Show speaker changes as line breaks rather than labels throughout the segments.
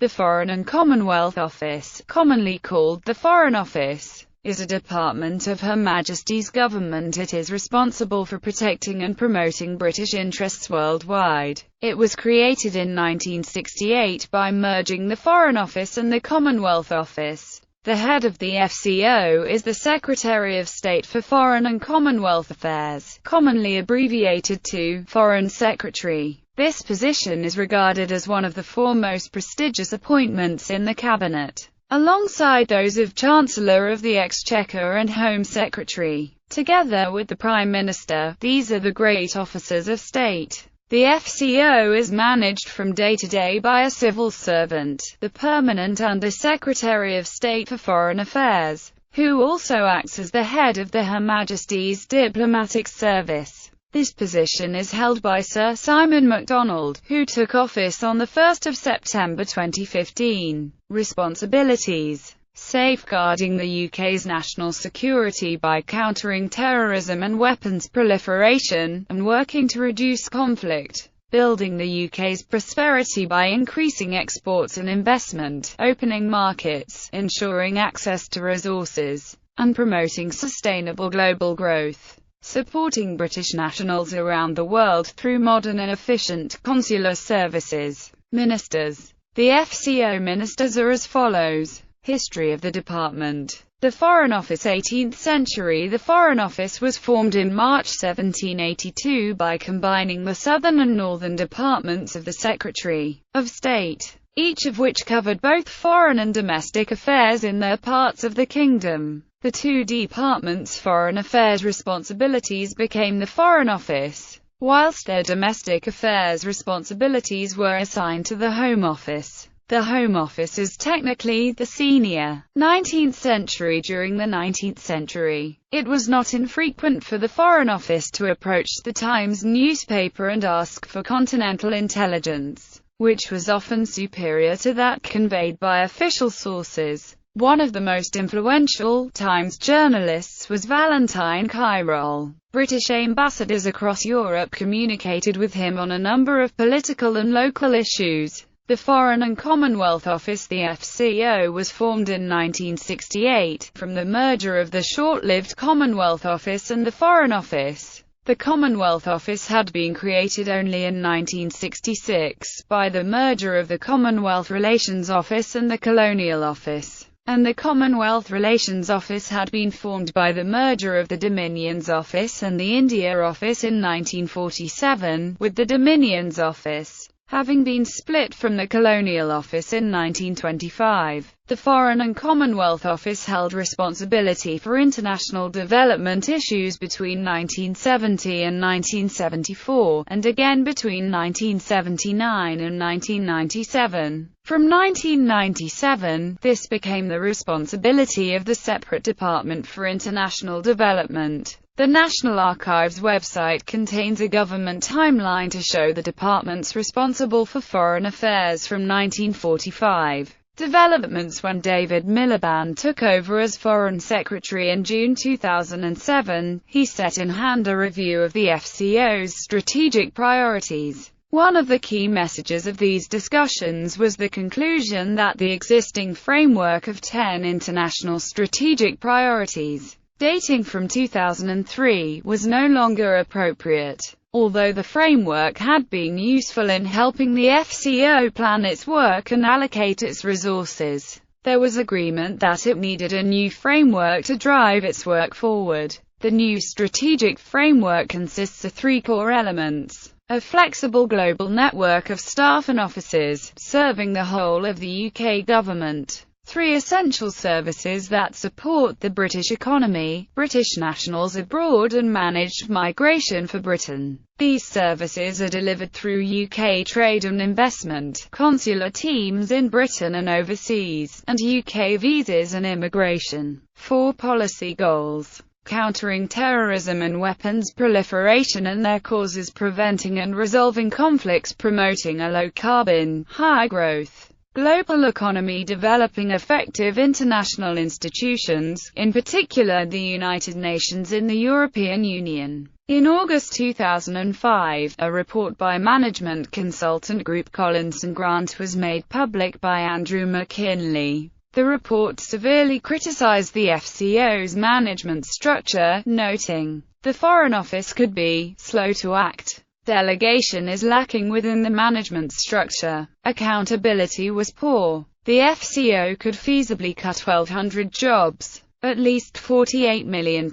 The Foreign and Commonwealth Office, commonly called the Foreign Office, is a department of Her Majesty's government. It is responsible for protecting and promoting British interests worldwide. It was created in 1968 by merging the Foreign Office and the Commonwealth Office. The head of the FCO is the Secretary of State for Foreign and Commonwealth Affairs, commonly abbreviated to Foreign Secretary. This position is regarded as one of the four most prestigious appointments in the Cabinet, alongside those of Chancellor of the Exchequer and Home Secretary. Together with the Prime Minister, these are the great officers of state. The FCO is managed from day to day by a civil servant, the Permanent Under Secretary of State for Foreign Affairs, who also acts as the head of the Her Majesty's Diplomatic Service. This position is held by Sir Simon MacDonald, who took office on 1 September 2015. Responsibilities: safeguarding the UK's national security by countering terrorism and weapons proliferation, and working to reduce conflict. Building the UK's prosperity by increasing exports and investment, opening markets, ensuring access to resources, and promoting sustainable global growth. Supporting British nationals around the world through modern and efficient consular services. Ministers. The FCO ministers are as follows. History of the department. The Foreign Office. 18th century. The Foreign Office was formed in March 1782 by combining the southern and northern departments of the Secretary of State, each of which covered both foreign and domestic affairs in their parts of the kingdom. The two departments' foreign affairs responsibilities became the Foreign Office, whilst their domestic affairs responsibilities were assigned to the Home Office. The Home Office is technically the senior. 19th century. During the 19th century, it was not infrequent for the Foreign Office to approach the Times newspaper and ask for continental intelligence, which was often superior to that conveyed by official sources. One of the most influential Times journalists was Valentine Kyrol. British ambassadors across Europe communicated with him on a number of political and local issues. The Foreign and Commonwealth Office. The FCO was formed in 1968, from the merger of the short-lived Commonwealth Office and the Foreign Office. The Commonwealth Office had been created only in 1966, by the merger of the Commonwealth Relations Office and the Colonial Office. And the Commonwealth Relations Office had been formed by the merger of the Dominions Office and the India Office in 1947, with the Dominions Office having been split from the Colonial Office in 1925. The Foreign and Commonwealth Office held responsibility for international development issues between 1970 and 1974, and again between 1979 and 1997. From 1997, this became the responsibility of the separate Department for International Development. The National Archives website contains a government timeline to show the departments responsible for foreign affairs from 1945. Developments. When David Miliband took over as Foreign Secretary in June 2007, he set in hand a review of the FCO's strategic priorities. One of the key messages of these discussions was the conclusion that the existing framework of 10 international strategic priorities, dating from 2003, was no longer appropriate. Although the framework had been useful in helping the FCO plan its work and allocate its resources, there was agreement that it needed a new framework to drive its work forward. The new strategic framework consists of three core elements: a flexible global network of staff and offices, serving the whole of the UK government; 3 essential services that support the British economy, British nationals abroad and managed migration for Britain. These services are delivered through UK trade and investment, consular teams in Britain and overseas, and UK visas and immigration. 4 policy goals: countering terrorism and weapons proliferation and their causes, preventing and resolving conflicts, promoting a low-carbon, high-growth global economy, developing effective international institutions, in particular the United Nations and the European Union, In August 2005, a report by management consultant group Collins & Grant was made public by Andrew McKinley. The report severely criticized the FCO's management structure, noting, "The Foreign Office could be slow to act. Delegation is lacking within the management structure. Accountability was poor. The FCO could feasibly cut 1,200 jobs. At least £48 million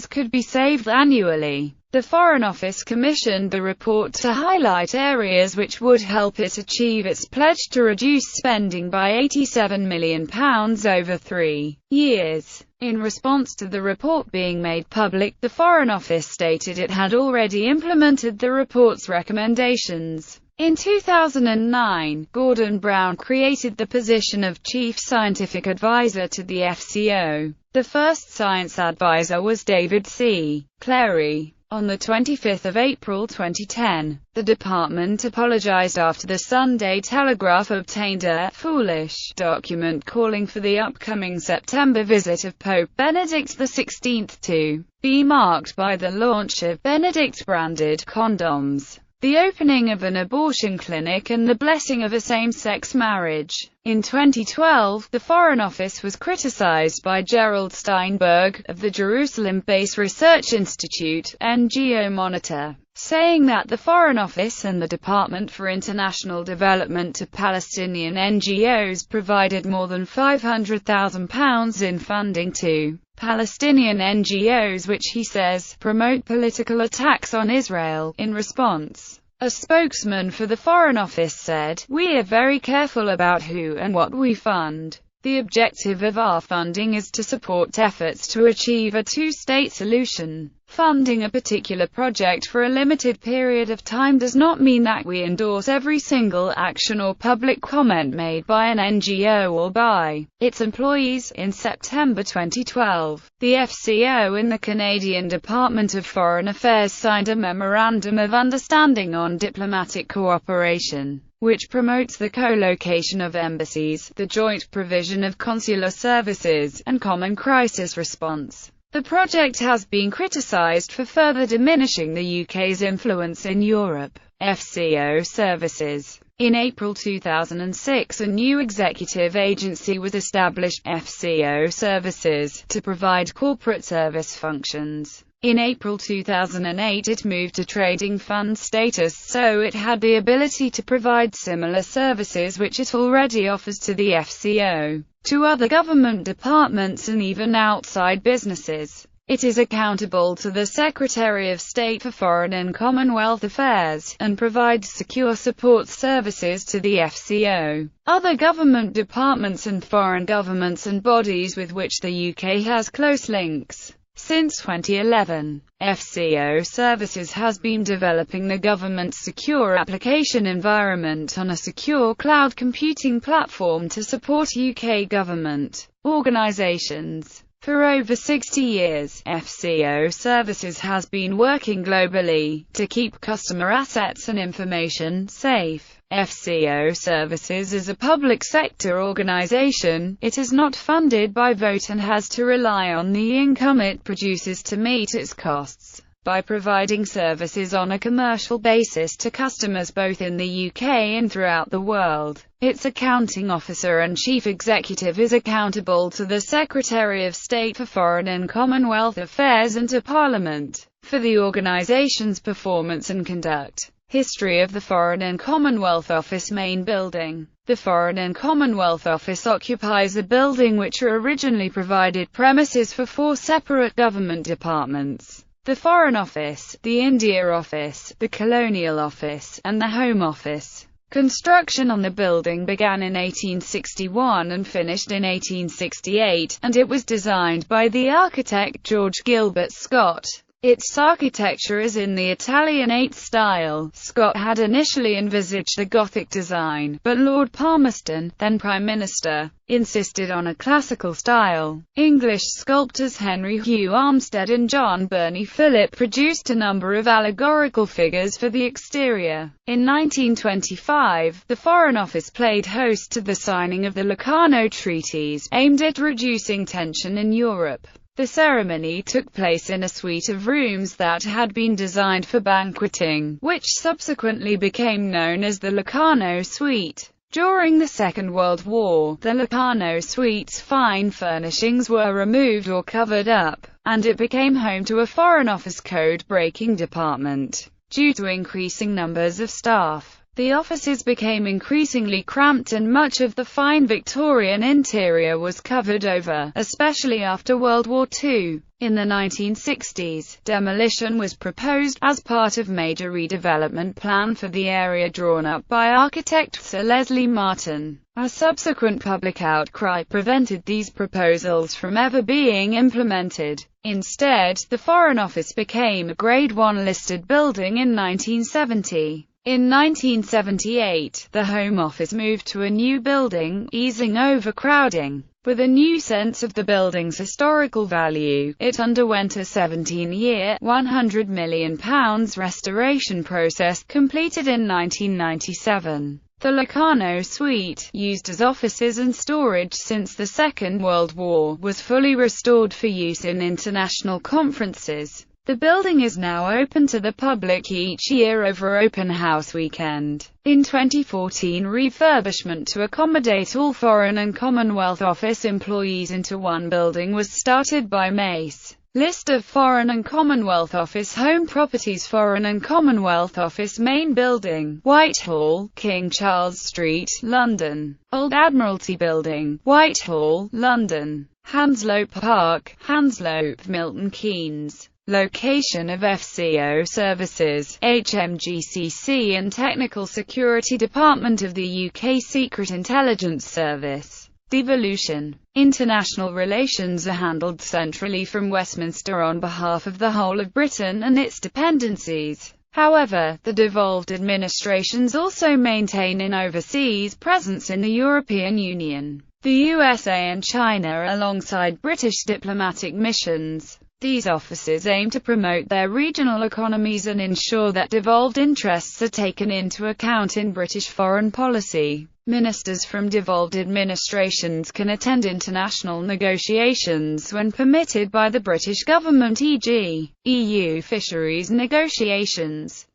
could be saved annually." The Foreign Office commissioned the report to highlight areas which would help it achieve its pledge to reduce spending by £87 million over 3 years. In response to the report being made public, the Foreign Office stated it had already implemented the report's recommendations. In 2009, Gordon Brown created the position of Chief Scientific Advisor to the FCO. The first science advisor was David C. Clary. On 25 April 2010, the department apologized after the Sunday Telegraph obtained a "foolish" document calling for the upcoming September visit of Pope Benedict XVI to be marked by the launch of Benedict-branded condoms, the opening of an abortion clinic and the blessing of a same-sex marriage. In 2012, the Foreign Office was criticized by Gerald Steinberg, of the Jerusalem-based Research Institute, NGO Monitor, saying that the Foreign Office and the Department for International Development to Palestinian NGOs provided more than £500,000 in funding to Palestinian NGOs which, he says, promote political attacks on Israel. In response, a spokesman for the Foreign Office said, "We are very careful about who and what we fund. The objective of our funding is to support efforts to achieve a two-state solution. Funding a particular project for a limited period of time does not mean that we endorse every single action or public comment made by an NGO or by its employees." In September 2012, the FCO and the Canadian Department of Foreign Affairs signed a Memorandum of Understanding on Diplomatic Cooperation, which promotes the co-location of embassies, the joint provision of consular services, and common crisis response. The project has been criticized for further diminishing the UK's influence in Europe. Fco Services. In April 2006, a new executive agency was established, Fco Services, to provide corporate service functions. In April 2008 it moved to trading fund status, so it had the ability to provide similar services which it already offers to the FCO, to other government departments and even outside businesses. It is accountable to the Secretary of State for Foreign and Commonwealth Affairs, and provides secure support services to the FCO, other government departments and foreign governments and bodies with which the UK has close links. Since 2011, Fco Services has been developing the government's secure application environment on a secure cloud computing platform to support UK government organisations. For over 60 years, Fco Services has been working globally to keep customer assets and information safe. Fco Services is a public sector organisation. It is not funded by vote and has to rely on the income it produces to meet its costs. By providing services on a commercial basis to customers both in the UK and throughout the world, its accounting officer and chief executive is accountable to the Secretary of State for Foreign and Commonwealth Affairs and to Parliament, for the organisation's performance and conduct. History of the Foreign and Commonwealth Office main building. The Foreign and Commonwealth Office occupies a building which originally provided premises for 4 separate government departments: the Foreign Office, the India Office, the Colonial Office, and the Home Office. Construction on the building began in 1861 and finished in 1868, and it was designed by the architect George Gilbert Scott. Its architecture is in the Italian 8th style. Scott had initially envisaged the Gothic design, but Lord Palmerston, then Prime Minister, insisted on a classical style. English sculptors Henry Hugh Armstead and John Burney Phillip produced a number of allegorical figures for the exterior. In 1925, the Foreign Office played host to the signing of the Locarno Treaties, aimed at reducing tension in Europe. The ceremony took place in a suite of rooms that had been designed for banqueting, which subsequently became known as the Locarno Suite. During the Second World War, the Locarno Suite's fine furnishings were removed or covered up, and it became home to a Foreign Office code-breaking department. Due to increasing numbers of staff, the offices became increasingly cramped and much of the fine Victorian interior was covered over, especially after World War II. In the 1960s, demolition was proposed, as part of major redevelopment plan for the area drawn up by architect Sir Leslie Martin. A subsequent public outcry prevented these proposals from ever being implemented. Instead, the Foreign Office became a Grade 1 listed building in 1970. In 1978, the Home Office moved to a new building, easing overcrowding. With a new sense of the building's historical value, it underwent a 17-year, £100 million restoration process, completed in 1997. The Locarno Suite, used as offices and storage since the Second World War, was fully restored for use in international conferences. The building is now open to the public each year over Open House Weekend. In 2014, refurbishment to accommodate all Foreign and Commonwealth Office employees into one building was started by Mace. List of Foreign and Commonwealth Office home properties: Foreign and Commonwealth Office Main Building, Whitehall, King Charles Street, London. Old Admiralty Building, Whitehall, London. Hanslope Park, Hanslope, Milton Keynes. Location of Fco Services, HMGCC and Technical Security Department of the UK Secret Intelligence Service. Devolution. International relations are handled centrally from Westminster on behalf of the whole of Britain and its dependencies. However, the devolved administrations also maintain an overseas presence in the European Union, the USA and China alongside British diplomatic missions. These offices aim to promote their regional economies and ensure that devolved interests are taken into account in British foreign policy. Ministers from devolved administrations can attend international negotiations when permitted by the British government, e.g., EU fisheries negotiations.